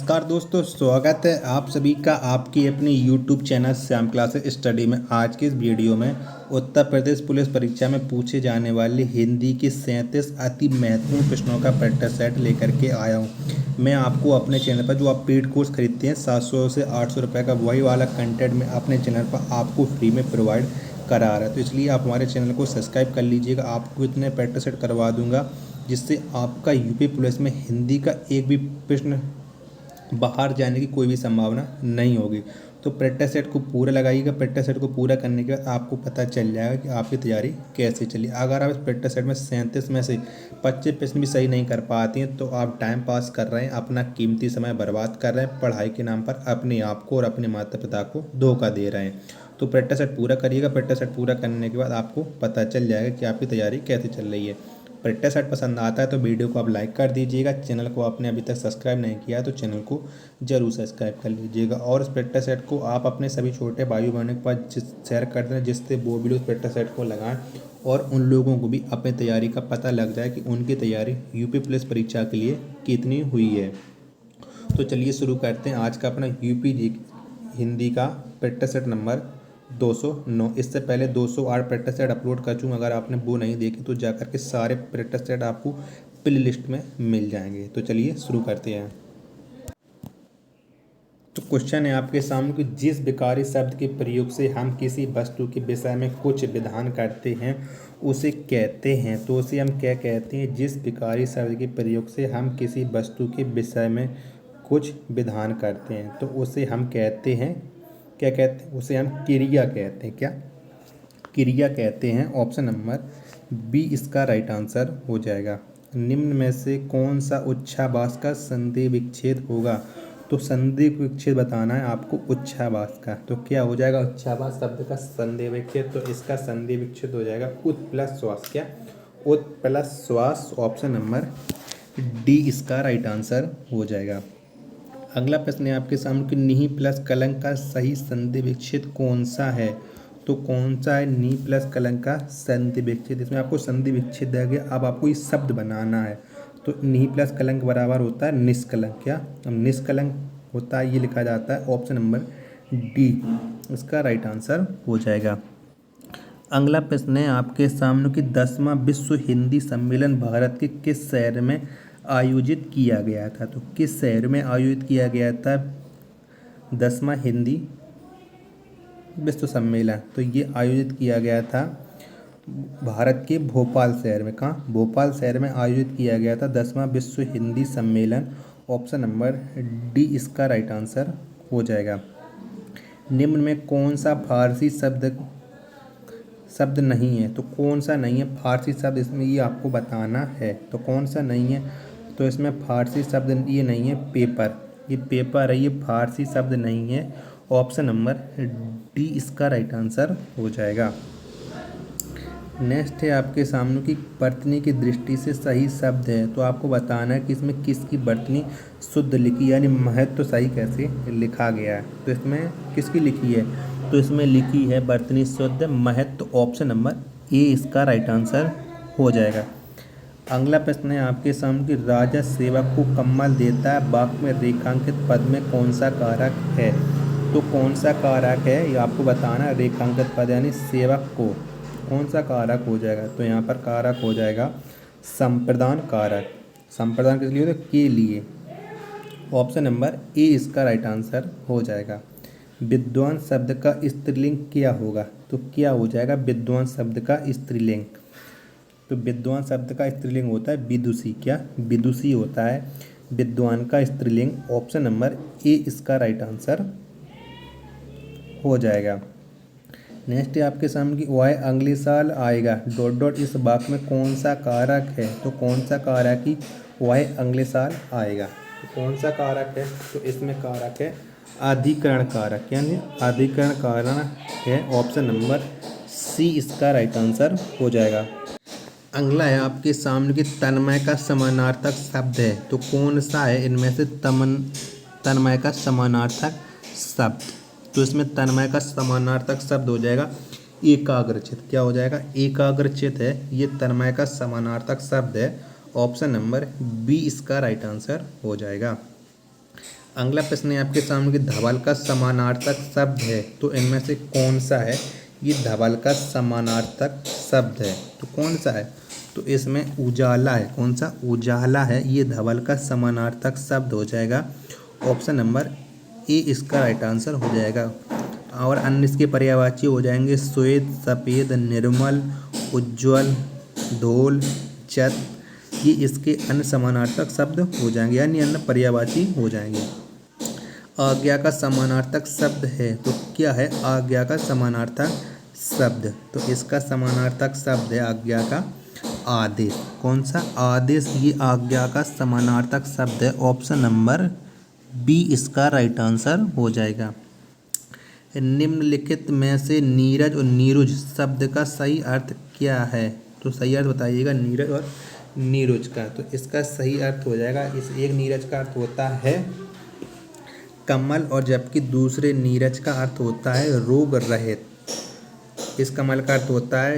नमस्कार दोस्तों, स्वागत है आप सभी का आपकी अपनी YouTube channel Shyam classes study में। आज की इस वीडियो में उत्तर प्रदेश पुलिस परीक्षा में पूछे जाने वाले हिंदी के 37 अति महत्वपूर्ण प्रश्नों का प्रैक्टिस सेट लेकर के आया हूं। मैं आपको अपने चैनल पर जो आप पेड कोर्स खरीदते हैं 700 से 800 रुपये का, वही वाला कंटेंट में अपने चैनल पर आपको फ्री में प्रोवाइड करा रहा है। तो इसलिए आप हमारे चैनल को सब्सक्राइब कर लीजिएगा। आपको इतने प्रैक्टिस सेट करवा दूंगा जिससे आपका यूपी पुलिस में हिंदी का एक भी प्रश्न बाहर जाने की कोई भी संभावना नहीं होगी। तो प्रैक्टिस सेट को पूरा लगाइएगा। प्रैक्टिस सेट को पूरा करने के बाद आपको पता चल जाएगा कि आपकी तैयारी कैसे चली। अगर आप इस प्रैक्टिस सेट में 37 में से 25 प्रश्न भी सही नहीं कर पाते हैं तो आप टाइम पास कर रहे हैं, अपना कीमती समय बर्बाद कर रहे हैं, पढ़ाई के नाम पर अपने आप को और अपने माता पिता को धोखा दे रहे हैं। तो प्रैक्टिस सेट पूरा करिएगा। प्रैक्टिस सेट पूरा करने के बाद आपको पता चल जाएगा कि आपकी तैयारी कैसे चल रही है। प्रैक्टिस सेट पसंद आता है तो वीडियो को आप लाइक कर दीजिएगा। चैनल को आपने अभी तक सब्सक्राइब नहीं किया है तो चैनल को जरूर सब्सक्राइब कर लीजिएगा। और इस प्रैक्टिस सेट को आप अपने सभी छोटे भाई बहनों के पास शेयर कर दें जिससे वो भी उस प्रैक्टिस सेट को लगाएं और उन लोगों को भी अपनी तैयारी का पता लग जाए कि उनकी तैयारी यूपी पुलिस परीक्षा के लिए कितनी हुई है। तो चलिए शुरू करते हैं आज का अपना यूपी हिंदी का प्रैक्टिस सेट नंबर 209। इससे पहले 208 प्रैक्टिस सेट अपलोड कर चूँगा। अगर आपने वो नहीं देखे तो जाकर के सारे प्रैक्टिस सेट आपको प्ले लिस्ट में मिल जाएंगे। तो चलिए शुरू करते हैं। तो क्वेश्चन है आपके सामने कि जिस विकारी शब्द के प्रयोग से हम किसी वस्तु के विषय में कुछ विधान करते हैं उसे कहते हैं। तो उसे हम क्या कहते हैं? जिस विकारी शब्द के प्रयोग से हम किसी वस्तु के विषय में कुछ विधान करते हैं तो उसे हम कहते हैं, क्या कहते हैं? उसे हम क्रिया कहते हैं। क्या क्रिया कहते हैं? ऑप्शन नंबर बी इसका राइट आंसर हो जाएगा। निम्न में से कौन सा उच्छ्वास का संधि विच्छेद होगा? तो संधि विच्छेद बताना है आपको उच्छ्वास का। तो क्या हो जाएगा उच्छ्वास शब्द का संधि विच्छेद? तो इसका संधि विच्छेद हो जाएगा उत प्लस श्वास। क्या उत प्लस श्वास? ऑप्शन नंबर डी इसका राइट आंसर हो जाएगा। अगला प्रश्न है आपके सामने कि नी प्लस कलंक का सही संधि विच्छेद कौन सा है? तो कौन सा है नी प्लस कलंक का संधि विच्छेद? इसमें आपको संधि विच्छेद दिया गया, अब आपको ये शब्द बनाना है। तो नी प्लस कलंक बराबर होता है निष्कलंक। क्या अब निष्कलंक होता है, ये लिखा जाता है ऑप्शन नंबर डी इसका राइट आंसर हो जाएगा। अगला प्रश्न है आपके सामने कि 10वां विश्व हिंदी सम्मेलन भारत के किस शहर में आयोजित किया गया था? तो किस शहर में आयोजित किया गया था 10वां हिंदी विश्व सम्मेलन? तो ये आयोजित किया गया था भारत के भोपाल शहर में। कहाँ? भोपाल शहर में आयोजित किया गया था 10वां विश्व हिंदी सम्मेलन। ऑप्शन नंबर डी इसका राइट आंसर हो जाएगा। निम्न में कौन सा फारसी शब्द नहीं है? तो कौन सा नहीं है फारसी शब्द इसमें, ये आपको बताना है। तो कौन सा नहीं है? तो इसमें फारसी शब्द ये नहीं है पेपर, ये पेपर है, ये फारसी शब्द नहीं है। ऑप्शन नंबर डी इसका राइट आंसर हो जाएगा। नेक्स्ट है आपके सामने की वर्तनी की दृष्टि से सही शब्द है। तो आपको बताना है कि इसमें किसकी वर्तनी शुद्ध लिखी यानी महत्व सही कैसे लिखा गया है। तो इसमें किसकी लिखी है? तो इसमें लिखी है वर्तनी शुद्ध महत्व। ऑप्शन नंबर ए इसका राइट आंसर हो जाएगा। अगला प्रश्न है आपके सामने कि राजा सेवक को कम्बल देता है वाक्य में रेखांकित पद में कौन सा कारक है? तो कौन सा कारक है ये आपको बताना है। रेखांकित पद यानी सेवक को कौन सा कारक हो जाएगा? तो यहाँ पर कारक हो जाएगा संप्रदान कारक। संप्रदान किस लिए? तो के लिए। ऑप्शन नंबर ए इसका राइट आंसर हो जाएगा। विद्वान शब्द का स्त्रीलिंग क्या होगा? तो क्या हो जाएगा विद्वान शब्द का स्त्रीलिंग? तो विद्वान शब्द का स्त्रीलिंग होता है विदुषी। क्या विदुषी होता है विद्वान का स्त्रीलिंग। ऑप्शन नंबर ए इसका राइट आंसर हो जाएगा। नेक्स्ट है आपके सामने कि वह अगले साल आएगा डॉट डॉट इस वाक्य में कौन सा कारक है? तो कौन सा कारक ही वह अगले साल आएगा? तो कौन सा कारक है? तो इसमें कारक है अधिकरण कारक, यानी अधिकरण कारक है। ऑप्शन नंबर सी इसका राइट आंसर हो जाएगा। अगला है आपके सामने कि तन्मय का समानार्थक शब्द है। तो कौन सा है इनमें से तन्मय का समानार्थक शब्द? तो इसमें तन्मय का समानार्थक शब्द हो जाएगा एकाग्रचित। क्या हो जाएगा? एकाग्रचित है, ये तन्मय का समानार्थक शब्द है। ऑप्शन नंबर बी इसका राइट आंसर हो जाएगा। अगला प्रश्न है आपके सामने कि धवल का समानार्थक शब्द है, तो इनमें से कौन सा है? ये धवल का समानार्थक शब्द है तो कौन सा है? तो इसमें उजाला है। कौन सा? उजाला है। ये धवल का समानार्थक शब्द हो जाएगा। ऑप्शन नंबर ए इसका राइट आंसर हो जाएगा। और अन्य इसके पर्यायवाची हो जाएंगे श्वेत, सफ़ेद, निर्मल, उज्ज्वल, धोल, चत। ये इसके अन्य समानार्थक शब्द हो जाएंगे, यानी अन्य पर्यायवाची हो जाएंगे। आज्ञा का समानार्थक शब्द है तो क्या है? आज्ञा का समानार्थक शब्द, तो इसका समानार्थक शब्द है आज्ञा का आदेश। कौन सा? आदेश। ये आज्ञा का समानार्थक शब्द है। ऑप्शन नंबर बी इसका राइट आंसर हो जाएगा। निम्नलिखित में से नीरज और नीरुज शब्द का सही अर्थ क्या है? तो सही अर्थ बताइएगा नीरज और नीरुज का। तो इसका सही अर्थ हो जाएगा, इस एक नीरज का अर्थ होता है कमल, और जबकि दूसरे नीरज का अर्थ होता है रोग रहित। इस कमल का अर्थ होता है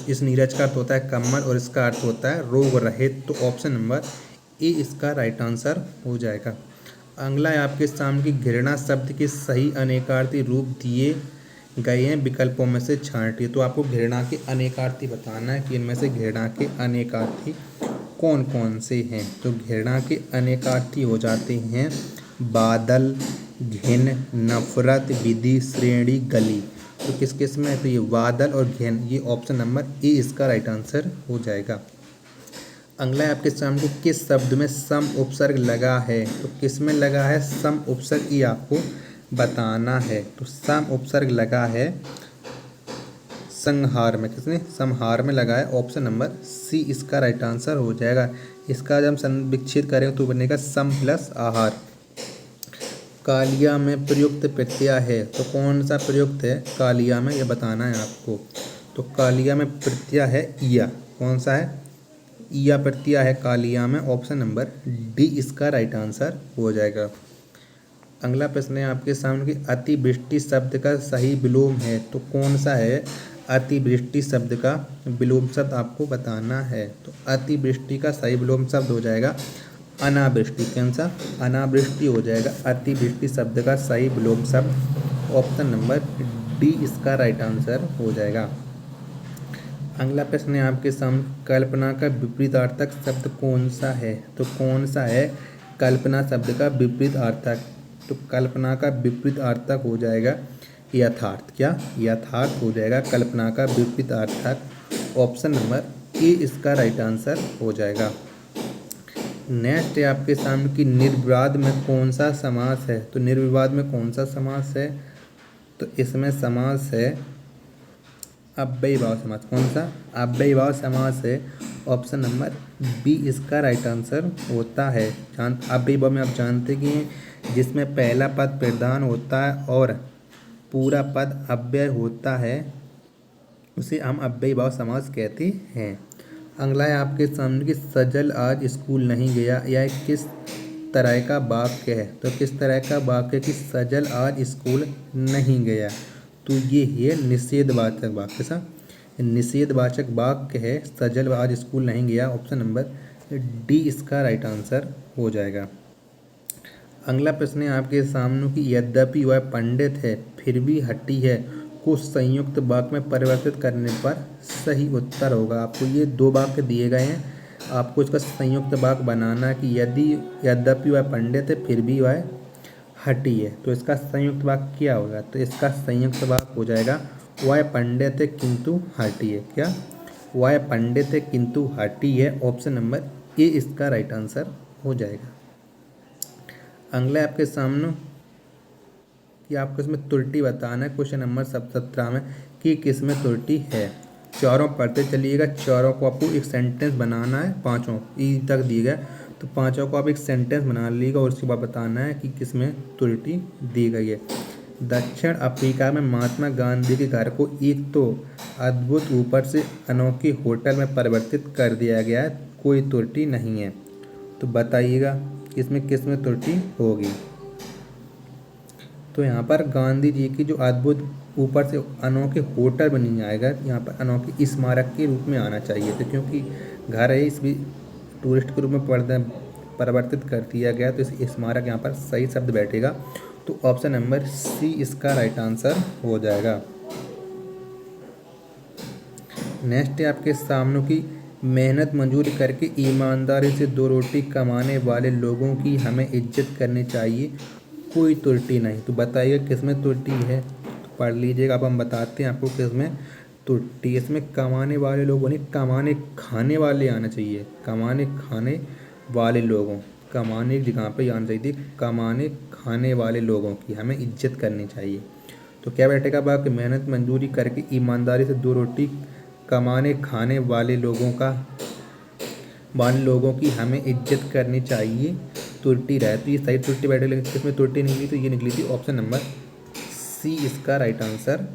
इस नीरज का अर्थ होता है कमल, और इसका अर्थ होता है रोग रहित। तो ऑप्शन नंबर ए इसका राइट आंसर हो जाएगा। अगला है आपके सामने की घृणा शब्द के सही अनेकार्थी रूप दिए गए हैं, विकल्पों में से छांटिए। तो आपको घृणा के अनेकार्थी बताना है कि इनमें से घृणा के अनेकार्थी कौन कौन से हैं। तो घृणा के अनेकार्थी हो जाते हैं बादल, घिन, नफरत, विधि, श्रेणी, गली। तो किस किस में? तो ये बादल और घिन, ये ऑप्शन नंबर ए इसका राइट आंसर हो जाएगा। अगला है आपके सामने को किस शब्द में सम उपसर्ग लगा है? तो किस में लगा है सम उपसर्ग, ये आपको बताना है। तो सम उपसर्ग लगा है संहार में। किसने? संहार में लगा है। ऑप्शन नंबर सी इसका राइट आंसर हो जाएगा। इसका जब हम संविच्छेद करें तो बनेगा सम प्लस आहार। कालिया में प्रयुक्त प्रत्यय है, तो कौन सा प्रयुक्त है कालिया में, ये बताना है आपको। तो कालिया में प्रत्यय है ईया। कौन सा है? ईया प्रत्यय है कालिया में। ऑप्शन नंबर डी इसका राइट आंसर हो जाएगा। अगला प्रश्न है आपके सामने कि अतिवृष्टि शब्द का सही विलोम है, तो कौन सा है? अतिवृष्टि शब्द का विलोम शब्द आपको बताना है। तो अतिवृष्टि का सही विलोम शब्द हो जाएगा अनावृष्टि। कौन सा? अनावृष्टि हो जाएगा अतिवृष्टि शब्द का सही विलोम शब्द। ऑप्शन नंबर डी इसका राइट आंसर हो जाएगा। अगला प्रश्न है आपके सामने कल्पना का विपरीतार्थक शब्द कौन सा है? तो कौन सा है कल्पना शब्द का विपरीतार्थक? तो कल्पना का विपरीतार्थक हो जाएगा यथार्थ। क्या? यथार्थ हो जाएगा कल्पना का विपरीतार्थक। ऑप्शन नंबर ए इसका राइट आंसर हो जाएगा। नेक्स्ट है आपके सामने कि निर्विवाद में कौन सा समास है? तो निर्विवाद में कौन सा समास है? तो इसमें समास है अव्ययीभाव समास। कौन सा? अव्ययीभाव समास है। ऑप्शन नंबर बी इसका राइट आंसर होता है। अव्ययीभाव में आप जानते कि जिसमें पहला पद प्रधान होता है और पूरा पद अव्यय होता है, उसे हम अव्ययीभाव समास कहते हैं। अगला है आपके सामने कि सजल आज स्कूल नहीं गया, यह किस तरह का वाक्य है? तो किस तरह का वाक्य कि सजल आज स्कूल नहीं गया? तो ये है निषेधवाचक वाक्य। सा निषेधवाचक वाक्य है सजल आज स्कूल नहीं गया। ऑप्शन नंबर डी इसका राइट आंसर हो जाएगा। अगला प्रश्न है आपके सामने कि यद्यपि वह पंडित है फिर भी हठी है को संयुक्त वाक्य में परिवर्तित करने पर सही उत्तर होगा। आपको ये दो वाक्य दिए गए हैं, आपको इसका संयुक्त वाक्य बनाना है कि यद्यपि वह पंडित है फिर भी वह हठी है। तो इसका संयुक्त वाक्य क्या होगा? तो इसका संयुक्त वाक्य हो जाएगा वह पंडित है किंतु हठी है। क्या? वह पंडित है किंतु हठी है। ऑप्शन नंबर ए इसका राइट आंसर हो जाएगा। अगला आपके सामने कि आपको इसमें त्रुटि बताना है क्वेश्चन नंबर 17 में कि किस में त्रुटि है। चारों पढ़ते चलिएगा, चारों को आपको एक सेंटेंस बनाना है, पांचों ई तक दिए गए, तो पांचों को आप एक सेंटेंस बना लीजिएगा और उसके बाद बताना है कि किस में त्रुटि दी गई है। दक्षिण अफ्रीका में महात्मा गांधी के घर को एक तो अद्भुत ऊपर से अनोखे होटल में परिवर्तित कर दिया गया है, कोई त्रुटि नहीं है। तो बताइएगा इसमें किस में त्रुटि होगी? तो यहाँ पर गांधी जी की जो अद्भुत ऊपर से अनोखे होटल में नहीं आएगा, यहाँ पर अनोखे स्मारक के रूप में आना चाहिए। तो क्योंकि घर है, इस भी टूरिस्ट के रूप में परिवर्तित कर दिया गया, तो इस स्मारक यहाँ पर सही शब्द बैठेगा। तो ऑप्शन नंबर सी इसका राइट आंसर हो जाएगा। नेक्स्ट है आपके सामने की मेहनत मजदूरी करके ईमानदारी से दो रोटी कमाने वाले लोगों की हमें इज्जत करनी चाहिए, कोई त्रुटि नहीं। तो बताइएगा किसमें त्रुटि है, तो पढ़ लीजिएगा। अब हम बताते हैं आपको किसमें त्रुटि। इसमें कमाने वाले लोगों नहीं, कमाने खाने वाले आना चाहिए। कमाने खाने वाले लोगों, कमाने की जगह पे आना चाहिए कमाने खाने वाले लोगों की हमें इज्जत करनी चाहिए। तो क्या बैठेगा बाकी, मेहनत मजदूरी करके ईमानदारी से दो रोटी कमाने खाने वाले लोगों की हमें इज्जत करनी चाहिए, त्रुटि रहे। तो ये सही त्रुटि बैठे, लेकिन किसमें त्रुटि निकली, तो ये निकली थी ऑप्शन नंबर सी इसका राइट आंसर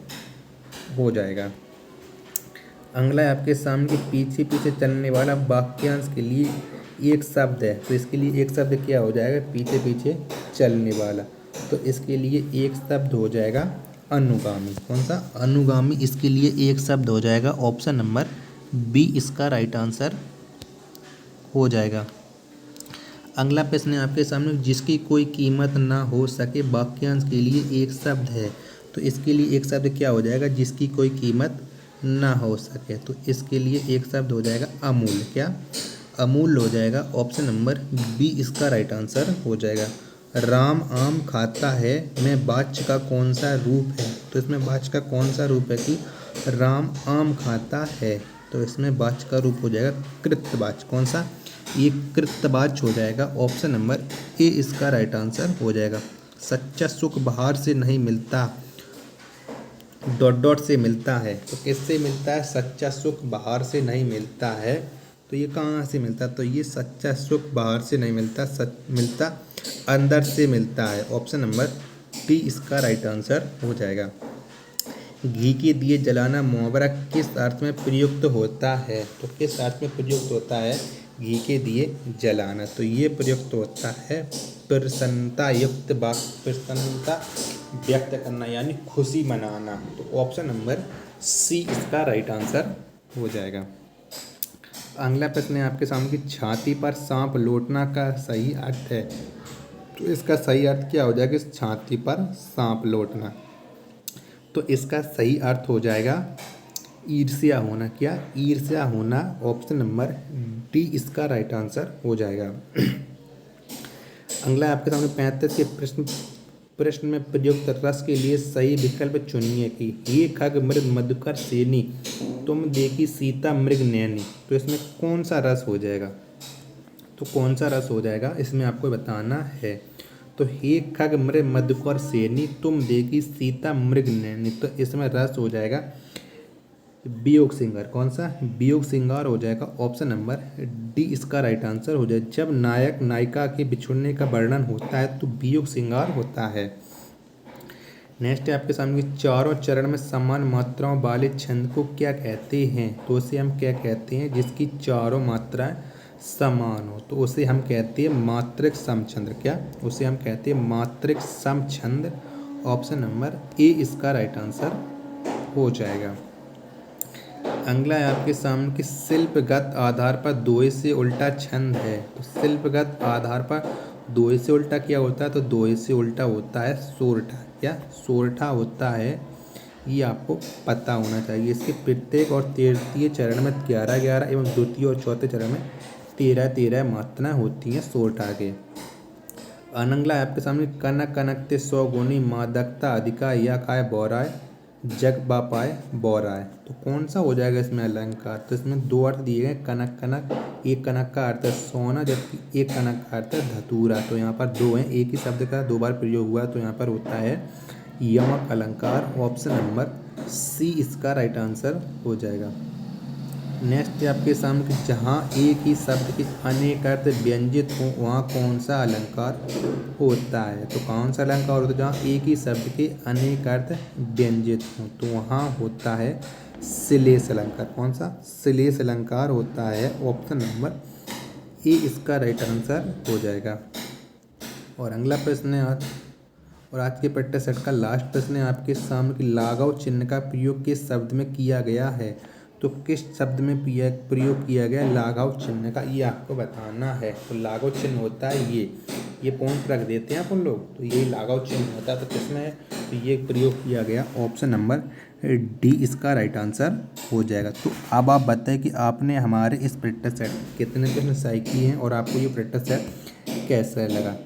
हो जाएगा। अगला है आपके सामने पीछे पीछे चलने वाला वाक्यांश के लिए एक शब्द है, तो इसके लिए एक शब्द क्या हो जाएगा, पीछे पीछे चलने वाला। तो इसके लिए एक शब्द हो जाएगा अनुगामी। कौन सा, अनुगामी। इसके लिए एक शब्द हो जाएगा ऑप्शन नंबर बी इसका राइट आंसर हो जाएगा। अगला प्रश्न है आपके सामने, जिसकी कोई कीमत ना हो सके वाक्यांश के लिए एक शब्द है, तो इसके लिए एक शब्द क्या हो जाएगा, जिसकी कोई कीमत ना हो सके। तो इसके लिए एक शब्द हो जाएगा अमूल्य। क्या, अमूल्य हो जाएगा। ऑप्शन नंबर बी इसका राइट आंसर हो जाएगा। राम आम खाता है में वाच्य का कौन सा रूप है, तो इसमें वाच्य का कौन सा रूप है कि राम आम खाता है, तो इसमें वाच्य का रूप हो जाएगा कृतवाच्य। कौन सा, ये कृतवाच्य हो जाएगा। ऑप्शन नंबर ए इसका राइट आंसर हो जाएगा। सच्चा सुख बाहर से नहीं मिलता, डॉट डॉट से मिलता है। तो किससे मिलता है, सच्चा सुख बाहर से नहीं मिलता है, तो ये कहाँ से मिलता है, तो ये सच्चा सुख बाहर से नहीं मिलता, मिलता अंदर से मिलता है। ऑप्शन नंबर डी इसका राइट आंसर हो जाएगा। घी के दिए जलाना मुहावरा किस अर्थ में प्रयुक्त होता है, तो किस अर्थ में प्रयुक्त होता है घी के दिए जलाना, तो ये प्रयुक्त होता है प्रसन्नता व्यक्त करना, यानी खुशी मनाना। तो ऑप्शन नंबर सी इसका राइट आंसर हो जाएगा। अगला प्रश्न है आपके सामने की छाती पर सांप लौटना का सही अर्थ है, तो इसका सही अर्थ क्या हो जाएगा, छाती पर सांप लौटना। तो इसका सही अर्थ हो जाएगा ईर्ष्या होना। क्या, ईर्ष्या होना। ऑप्शन नंबर डी इसका राइट आंसर हो जाएगा। अगला आपके सामने 35 के प्रश्न में प्रयुक्त रस के लिए सही विकल्प चुनिए कि ये खग मृग मधुकर सेनी, तुम देखी सीता मृग नैनी। तो इसमें कौन सा रस हो जाएगा, तो कौन सा रस हो जाएगा इसमें आपको बताना है। तो हे खग मृग मधुकर सेनी, तुम देखी सीता मृग नैनी, तो इसमें रस हो जाएगा वियोग सिंगार। कौन सा, वियोग सिंगार हो जाएगा। ऑप्शन नंबर डी इसका राइट आंसर हो जाए। जब नायक नायिका के बिछुड़ने का वर्णन होता है तो वियोग सिंगार होता है। नेक्स्ट है आपके सामने चारों चरण में समान मात्राओं वाले छंद को क्या कहते हैं, तो उसे हम क्या कहते हैं, जिसकी चारों मात्राएं समान हो, तो उसे हम कहते हैं मात्रिक समछंद। क्या, उसे हम कहते हैं मात्रिक समछंद। ऑप्शन नंबर ए इसका राइट आंसर हो जाएगा। अगला है आपके सामने कि शिल्पगत आधार पर दोहे से उल्टा छंद है, तो शिल्पगत आधार पर दोहे से उल्टा क्या होता है, तो दोहे से उल्टा होता है सोरठा। क्या, सोरठा होता है, ये आपको पता होना चाहिए। इसके प्रत्येक और तृतीय चरण में 11-11 एवं द्वितीय और चौथे चरण में 13-13 मात्राएं होती हैं सोरठा के। अगला है आपके सामने कनक कनकते 100 गुनी मादकता अधिका या काय बौराय जग बापाय बौराय, तो कौन सा हो जाएगा इसमें अलंकार, तो इसमें दो अर्थ दिए गए कनक कनक, एक कनक का अर्थ है सोना जबकि एक कनक का अर्थ है धतूरा। तो यहाँ पर दो हैं, एक ही शब्द का दो बार प्रयोग हुआ, तो यहाँ पर होता है यमक अलंकार। ऑप्शन नंबर सी इसका राइट आंसर हो जाएगा। नेक्स्ट है आपके सामने जहाँ एक ही शब्द के अनेक अर्थ व्यंजित हो वहाँ कौन सा अलंकार होता है, तो कौन सा अलंकार होता है जहाँ एक ही शब्द के अनेक अर्थ व्यंजित हों, तो वहाँ होता है श्लेष अलंकार। कौन सा, श्लेष अलंकार होता है। ऑप्शन नंबर ए इसका राइट आंसर हो जाएगा। और अगला प्रश्न है और आज के पट्टे सेट का लास्ट प्रश्न है आपके सामने कि लाघव चिन्ह का प्रयोग किस शब्द में किया गया है, तो किस शब्द में प्रयोग किया गया लाघव चिन्ह का, ये आपको बताना है। तो लाघव चिन्ह होता है ये पॉइंट रख देते हैं अपन लोग, तो ये लाघव चिन्ह होता है। तो किसमें है, तो ये प्रयोग किया गया ऑप्शन नंबर डी इसका राइट आंसर हो जाएगा। तो अब आप बताएं कि आपने हमारे इस प्रैक्टिस सेट कितने प्रश्न सही किए हैं और आपको ये प्रैक्टिस सेट कैसा लगा।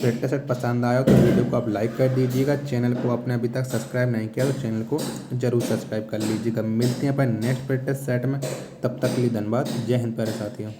प्रैक्टिस सेट पसंद आया तो वीडियो को आप लाइक कर दीजिएगा। चैनल को आपने अभी तक सब्सक्राइब नहीं किया तो चैनल को जरूर सब्सक्राइब कर लीजिएगा। मिलते हैं अपन नेक्स्ट प्रैक्टिस सेट में, तब तक के लिए धन्यवाद। जय हिंद प्यारे साथियों।